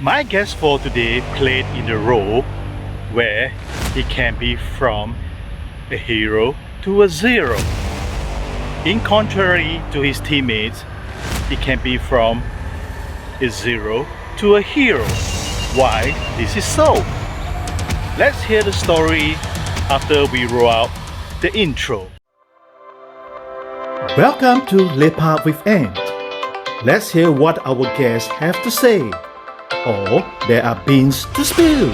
My guest for today played in the role where he can be from a hero to a zero. In contrary to his teammates, he can be from a zero to a hero. Why this is so? Let's hear the story after we roll out the intro. Welcome to Lepak with Ant. Let's hear what our guests have to say. Or there are beans to spill.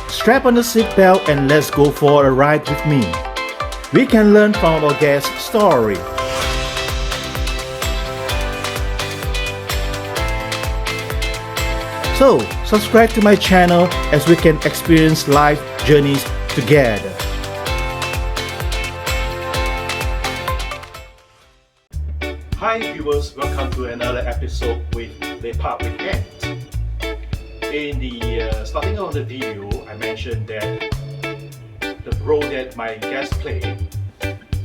Strap on the seatbelt and let's go for a ride with me. We can learn from our guest's story. So, subscribe to my channel as we can experience life journeys together. Hi viewers, welcome to another episode with Lepak with Ant. In the starting of the video, I mentioned that the role that my guest played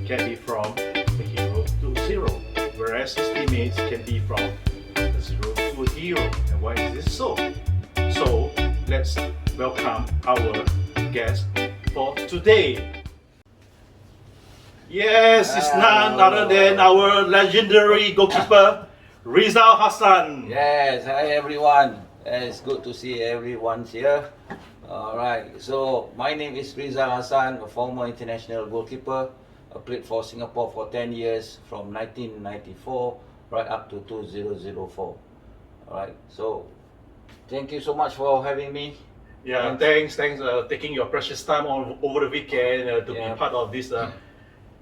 can be from a hero to zero, whereas his teammates can be from a zero to a hero. And why is this so? So let's welcome our guest for today. Yes, it's none other than our legendary goalkeeper, Rizal Hassan. Yes, hi everyone. It's good to see everyone here. Alright, so my name is Rizal Hassan, a former international goalkeeper. I played for Singapore for 10 years from 1994 right up to 2004. Alright, so thank you so much for having me. Yeah, thanks taking your precious time over the weekend to be part of this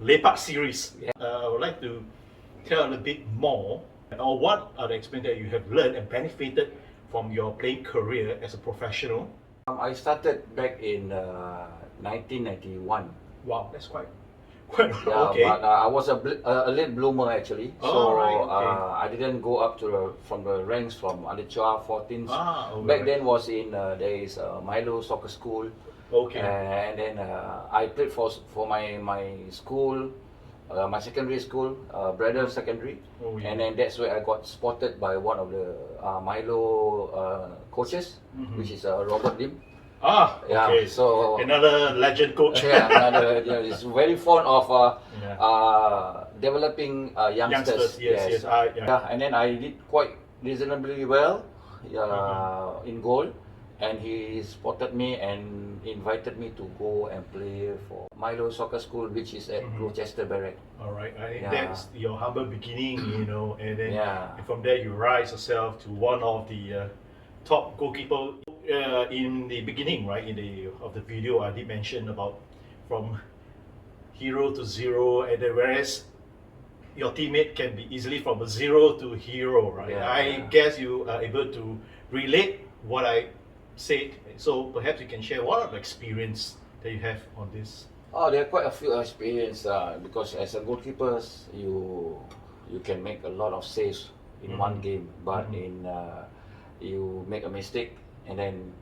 Lepak series. Yeah. I would like to tell a little bit more or what are the experiences that you have learned and benefited from your playing career as a professional. I started back in 1991. Wow, that's quite Yeah, okay. but I was a late bloomer actually. So right, okay. I didn't go up to from the ranks from under 12, 14. Right. Back then was in there is Milo Soccer School. Okay. And then I played for my school, my secondary school, Brother Secondary. Yeah. And then that's where I got spotted by one of the Milo coaches, which is Robert Lim. Okay. Yeah, so another legend coach. He's very fond of developing youngsters. Yes. And then I did quite reasonably well in goal, and he spotted me and invited me to go and play for Milo Soccer School, which is at Gloucester Barrack. All right, I think that's your humble beginning, and then Yeah. from there you rise yourself to one of the top goalkeeper in the beginning, right? Of the video, I did mention about from hero to zero, and then whereas your teammate can be easily from a zero to hero, right? I guess you are able to relate what I said. So perhaps you can share what are the experience that you have on this. Oh, there are quite a few experience because as a goalkeeper, you can make a lot of saves in one game, but in you make a mistake, and then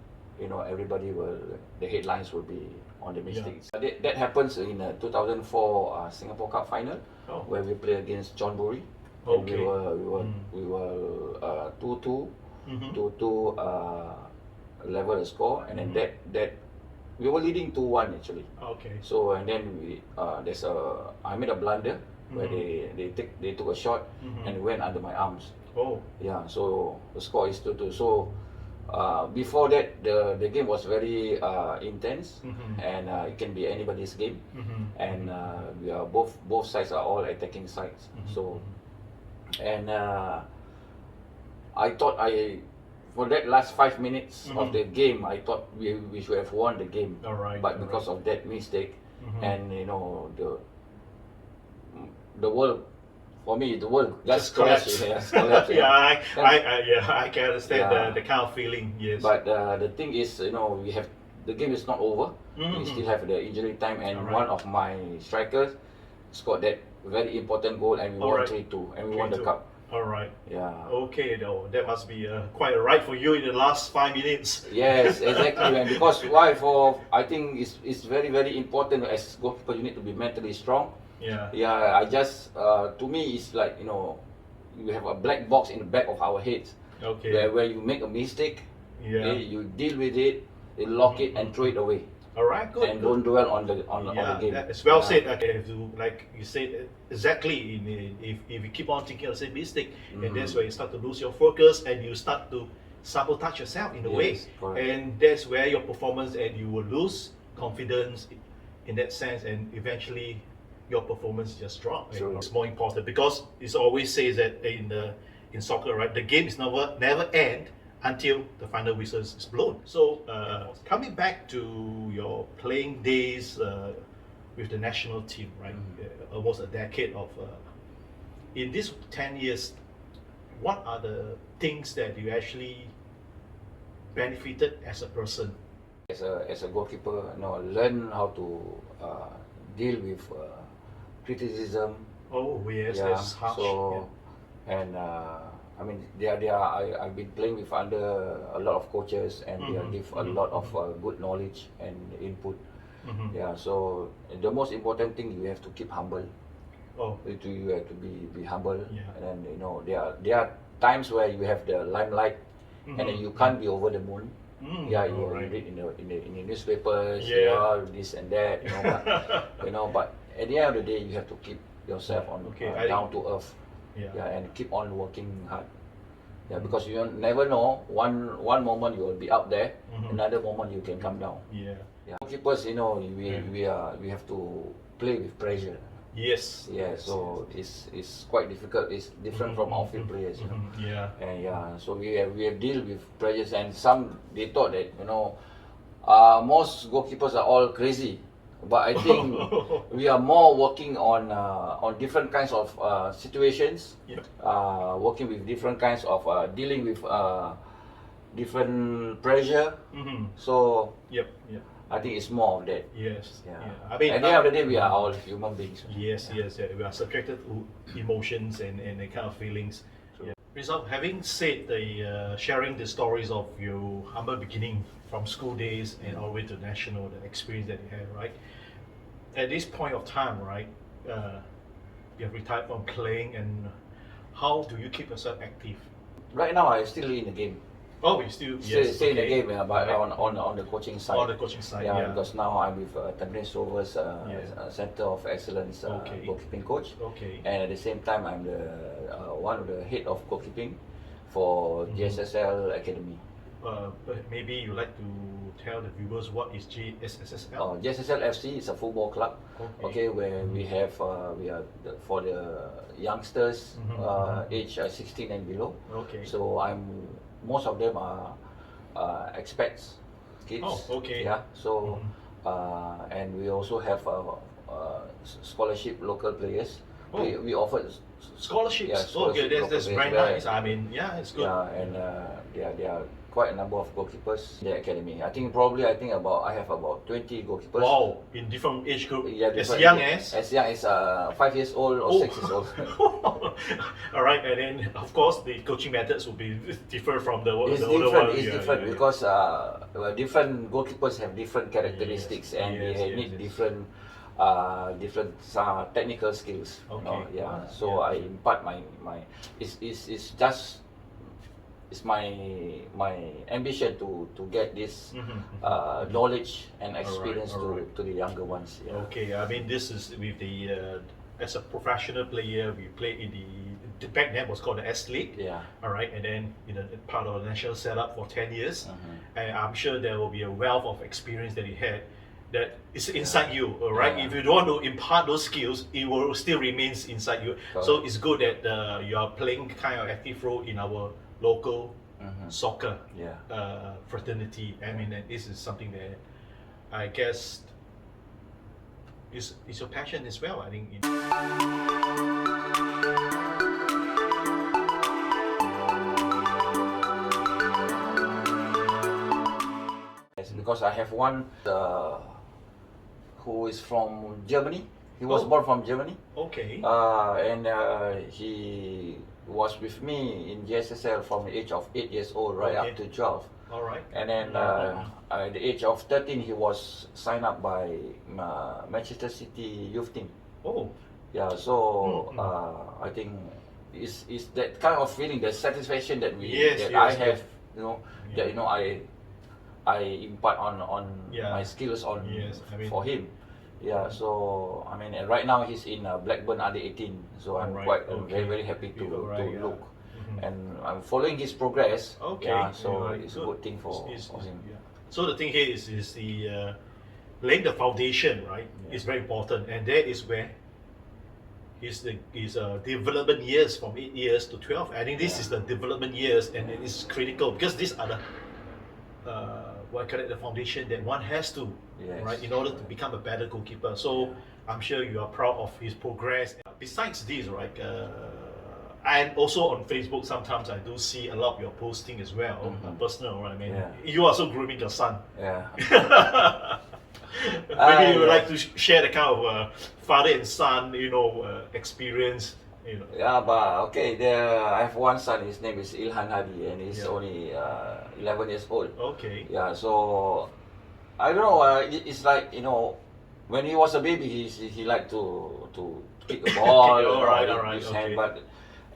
everybody the headlines will be on the mistakes. That happens in 2004 Singapore Cup final, where we play against John Bury. Okay. And we were 2-2 level the score, and then that we were leading 2-1 actually. Okay. So and then I made a blunder where they took a shot and went under my arms. Oh. Yeah, so the score is 2-2. So before that, the game was very intense, and it can be anybody's game, and we are both sides are all attacking sides. So, and I thought for that last 5 minutes of the game, I thought we should have won the game. All right. But because of that mistake, and the world. For me, the world just collapsed. I can understand the kind of feeling. Yes. But the thing is, we have the game is not over. We still have the injury time, and one of my strikers scored that very important goal, and we won 3-2, and we won the cup. All right. Yeah. Okay, though that must be quite a ride for you in the last 5 minutes. Yes, exactly. And because why? I think it's very very important as goalkeeper. You need to be mentally strong. Yeah. Yeah. I just to me it's like you have a black box in the back of our heads. Okay. Where you make a mistake, Yeah. Okay, you deal with it, you lock it and throw it away, All right, good. and good. don't dwell on the game. It's well said. Okay, like you said exactly. If you keep on thinking of the same mistake, and that's where you start to lose your focus, and you start to sabotage yourself in a way, correct. and that's where your performance, and you will lose confidence in that sense, and eventually your performance just drop. Sure. It's more important because it always says that in soccer, right, the game is never end until the final whistle is blown. So coming back to your playing days with the national team, right, almost a decade of in these 10 years, what are the things that you actually benefited as a person? As a goalkeeper, learn how to deal with criticism. Oh yes, Yeah. that's harsh. So, and I mean, I've been playing with under a lot of coaches, and they give a lot of good knowledge and input. Yeah. So the most important thing, you have to keep humble. Oh. You have to be humble, Yeah. and then there are times where you have the limelight, and then you can't be over the moon. Yeah, you right. read in the newspapers, Yeah. this and that, but but at the end of the day, you have to keep yourself on down to earth, and keep on working hard. Yeah, because you never know. One moment you will be up there, another moment you can come down. Yeah. Goalkeepers, we have to play with pressure. Yes. Yeah, so it's quite difficult. It's different from outfield players, Yeah. And so we have deal with pressures, and some they thought that most goalkeepers are all crazy, but I think we are more working on different kinds of situations, Yep. working with different kinds of dealing with different pressure. So Yep. I think it's more of that. Yes. Yeah. I mean, at the end of the day, we are all human beings. Yes. We are subjected to emotions and the kind of feelings. Yeah. Result, having said sharing the stories of your humble beginning from school days and all the way to national, the experience that you had, right? At this point of time, right, you have retired from playing, and how do you keep yourself active? Right now, I'm still in the game. Oh, you still Stay in the game, but Right. on the coaching side. On the coaching side, Because now I'm with Tampines Rovers Center of Excellence goalkeeping coach, and at the same time I'm the one of the head of goalkeeping for GSSL Academy. But maybe you like to tell the viewers what is GSSL? GSSL FC is a football club, where we have for the youngsters age 16 and below. So most of them are expats, kids. Oh, okay. Yeah. So and we also have scholarship local players. We offer Scholarships. Yeah, scholarship That's local very players nice. I mean, it's good. Yeah, and there are quite a number of goalkeepers in the academy. I have about 20 goalkeepers. Wow, in different age group. Yeah, as different young age- as. as young as 5 years old or 6 years old. All right, and then of course the coaching methods will be different from the It's older different. one. It's different because different goalkeepers have different characteristics, and they need different technical skills. So I impart my it's my ambition to get this knowledge and experience to the younger ones. Yeah. Okay, I mean this is with the as a professional player, we played in the back then was called the S League. Yeah. All right, and then part of the national setup for 10 years, and I'm sure there will be a wealth of experience that you had that is inside you. All right, if you don't want to impart those skills, it will still remains inside you. So it's good that you are playing kind of active role in our local soccer fraternity. I mean, and this is something that I guess is your passion as well. I think. Yes, because I have one who is from Germany. He was born from Germany. Okay. And he was with me in GSSL from the age of 8 years old right up to 12. All right. And then at the age of 13, he was signed up by Manchester City youth team. Oh. Yeah, so I think it's that kind of feeling, the satisfaction that I have that I impart on my skills on for him. Yeah, so I mean right now he's in Blackburn under 18, so I'm very happy to look. And I'm following his progress. Yeah, so it's a good thing for him. Yeah. So the thing here is the laying the foundation, right? Is very important, and that is where his development years from 8 years to 12. I think this is the development years, and it is critical because these are the the foundation that one has to, right, in order to become a better goalkeeper. So I'm sure you are proud of his progress. Besides this, right, and also on Facebook sometimes I do see a lot of your posting as well, personal, right? I mean, you are also grooming your son. Yeah. Maybe you would like to share the kind of father and son, experience. Yeah, but okay, I have one son, his name is Ilhan Hadi, and he's only 11 years old. Okay. Yeah, so I don't know, it's like, when he was a baby, he liked to kick the ball, use hand, but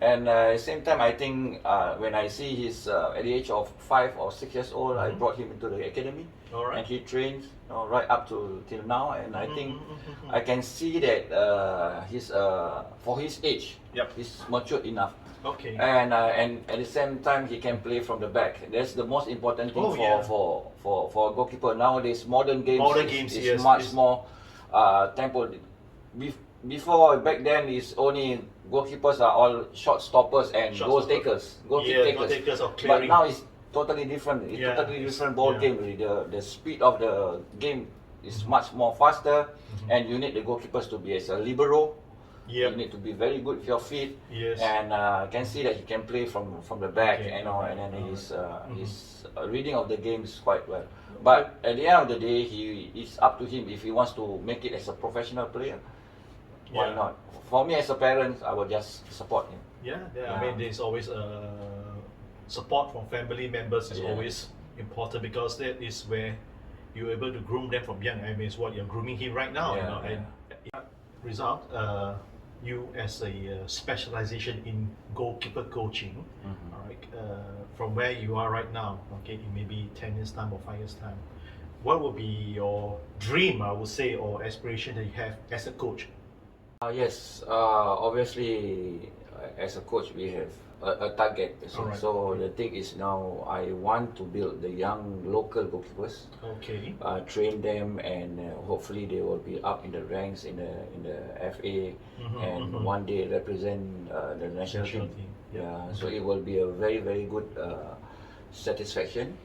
and at the same time, I think when I see he's at the age of 5 or 6 years old, I brought him into the academy, and he trains right up to till now, and I think I can see that he's for his age, he's matured enough. Okay. And at the same time, he can play from the back. That's the most important thing for a goalkeeper nowadays. Modern games is much more tempo. Before, back then, is only goalkeepers are all shot stoppers and goal takers. But now it's totally different. It's totally different ball game. Really. The speed of the game is much more faster, and you need the goalkeepers to be as a libero. You need to be very good with your feet, and can see that he can play from the back, and then his reading of the game is quite well. But at the end of the day, it's up to him if he wants to make it as a professional player. Why not? For me as a parent, I will just support him. I mean, there's always support from family members is always important, because that is where you're able to groom them from young. I mean, it's what you're grooming him right now. And result, you as a specialization in goalkeeper coaching, all right, from where you are right now, okay, in maybe 10 years time or 5 years time, what would be your dream, I would say, or aspiration that you have as a coach? Yes, obviously, as a coach, we have a target. So the thing is now, I want to build the young local goalkeepers. Okay. Train them, and hopefully they will be up in the ranks in the FA, and one day represent the national team. So it will be a very good satisfaction.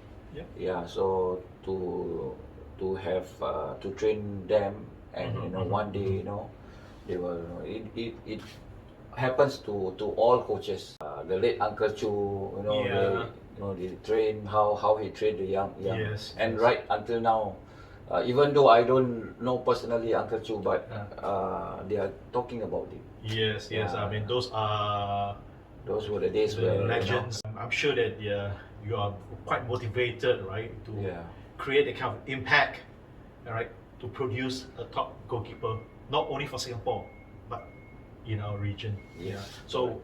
So to have to train them, and one day they will. It happens to all coaches. The late Uncle Chu, they train how he trained the young, and right until now, even though I don't know personally Uncle Chu, but they are talking about it. Yes. I mean, those were the days where legends. I'm sure that you are quite motivated, right, to create a kind of impact, right, to produce a top goalkeeper, not only for Singapore, but in our region. So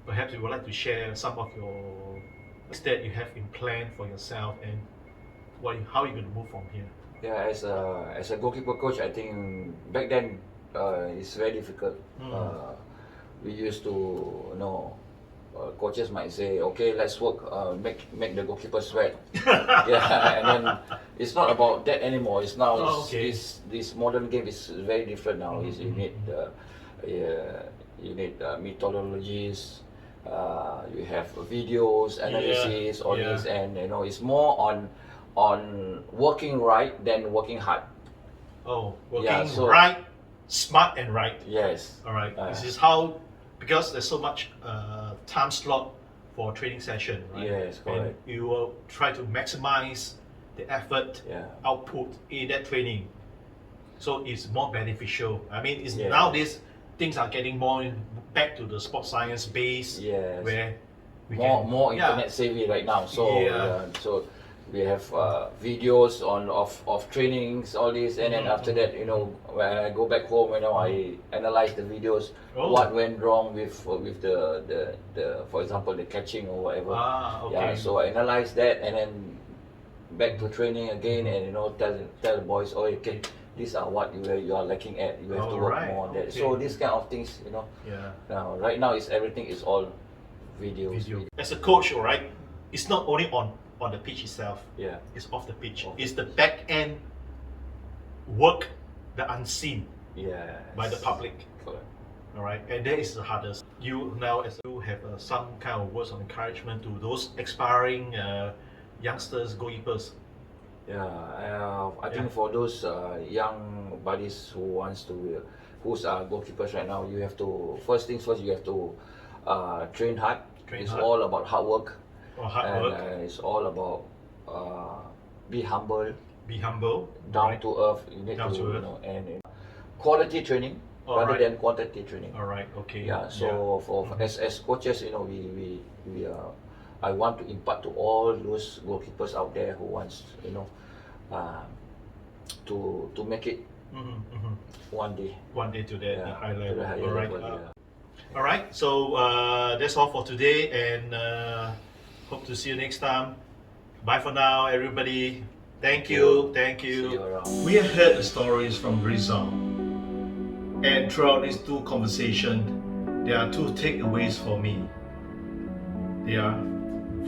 perhaps you would like to share some of your things that you have in plan for yourself, and how are you going to move from here? As a goalkeeper coach, I think back then it's very difficult. We used to coaches might say, okay, let's work, make the goalkeeper sweat. And then it's not about that anymore. It's now this modern game is very different now. You need methodologies. You have videos, analysis, all this, and it's more on working right than working hard. Working right, smart and right. Yes. All right. This is how, because there's so much time slot for a training session, right? Yes, correct. And you will try to maximize the effort output in that training, so it's more beneficial. I mean, nowadays things are getting more back to the sports science base, where we more internet savvy right now. So so we have videos of trainings, all this, and then after that, you know, when I go back home, you know, I analyze the videos, what went wrong with the for example, the catching or whatever. Yeah, so I analyze that and then back to training again, and you know, tell the boys, oh, okay, these are what you are lacking at. You have to work more on that. So these kind of things, you know. Now, right now, everything is all videos. As a coach, all right, it's not only on the pitch itself. Yeah. It's off the pitch. It's the back end work, the unseen by the public. Correct. All right, and that is the hardest. You now, as you have some kind of words of encouragement to those aspiring youngsters, goalkeepers. Yeah, I think for those young buddies who's goalkeepers right now, you have to, first things first, you have to train hard. It's all about hard work. It's all about be humble. Be humble. Down to earth. You need to, you know, and quality training rather than quantity training. All right. Okay. Yeah. So as coaches, you know, we I want to impart to all those goalkeepers out there who wants, you know, to make it one day. One day to the high level. To the higher level. All right. So that's all for today, and hope to see you next time. Bye for now, everybody. Thank you. Thank you. See you around. We have heard the stories from Rizal, and throughout these two conversations, there are two takeaways for me. They are,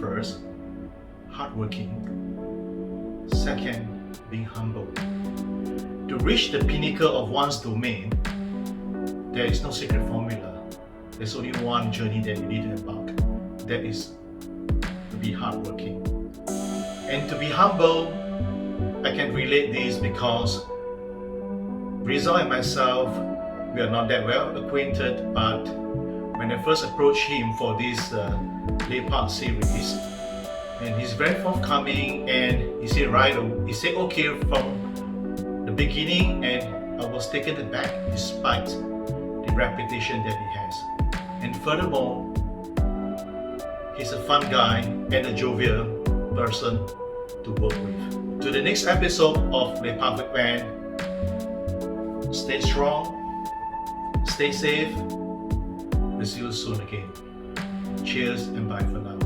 first, hardworking. Second, being humble. To reach the pinnacle of one's domain, there is no secret formula. There's only one journey that you need to embark. That is to be hardworking. And to be humble, I can relate this because Rizal and myself, we are not that well acquainted, but when I first approached him for this Lepak series, and he's very forthcoming, and he said okay from the beginning, and I was taken aback despite the reputation that he has. And furthermore, he's a fun guy and a jovial person to work with. To the next episode of Lepak with Man, stay strong, stay safe. We'll see you soon again. Cheers and bye for now.